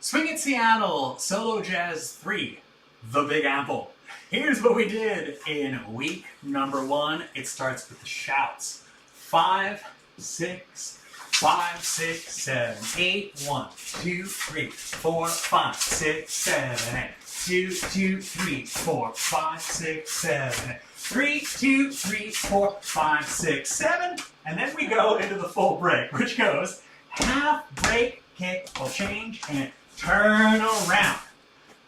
Swing at Seattle, Solo Jazz 3, The Big Apple. Here's what we did in week number 1. It starts with the shouts. 5, 6, 5, 6, 7, 8, 1, 2, 3, 4, 5, 6, 7, 8, 2, 2, 3, 4, 5, 6, 7, 8, 3, 2, 3, 4, 5, 6, 7, and then we go into the full break, which goes half break, kick, will change, and turn around.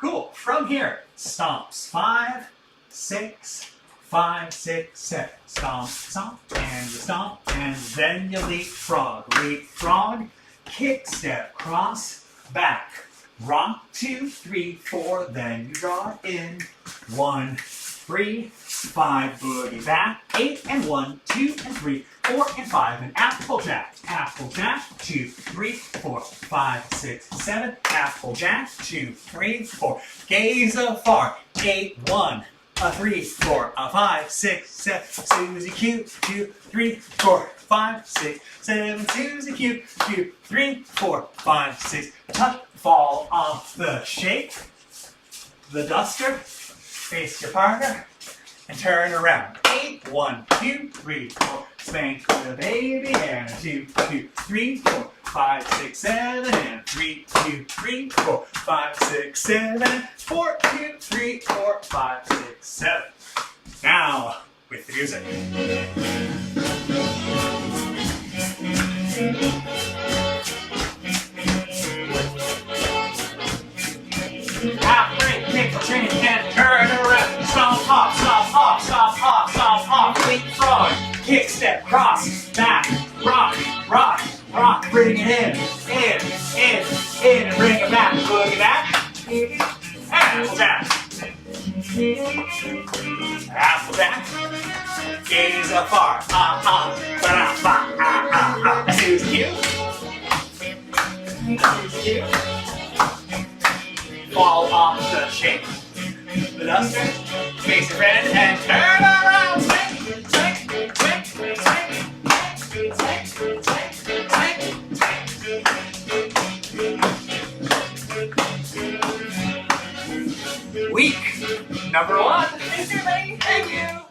Cool. From here, stomps. 5, 6, 5, 6, 7. Stomp, stomp, and you stomp, and then you leapfrog. Leapfrog, kick, step, cross, back. Rock, 2, 3, 4, then you draw in. 1, 3, 5, boogie back. 8 and 1, 2 and 3, 4 and 5, and Applejack. Applejack, 2, 3, 4, 5, 6, 7. Applejack, 2, 3, 4. Gaze afar. 8, 1, 3, 4, 5, 6, 7. Susie Q, 2, 3, 4, 5, 6, 7. Susie Q, 2, 3, 4, 5, 6. Touch, fall off the shake. The duster. Face your partner. And turn around. 8, 1, 2, 3, 4. Spank the baby and 2, 2, 3, 4, 5, 6, 7, and 3, 2, 3, 4, 5, 6, 7, and 4, 2, 3, 4, 5, 6, 7. Now, with the music. Half break, kick, change, and turn around. Stomp, hop, stomp, hop, stomp, hop, stomp, hop, leapfrog. Kick, step, cross, back, rock, rock, rock, bring it in, and bring it back, boogie back, Applejack, Applejack, gaze afar, ba-da-ba, Susie Q, Susie Q, fall off the shape, the duster, face your friend, and turn around, swing. Week number 1 is your main. Thank you.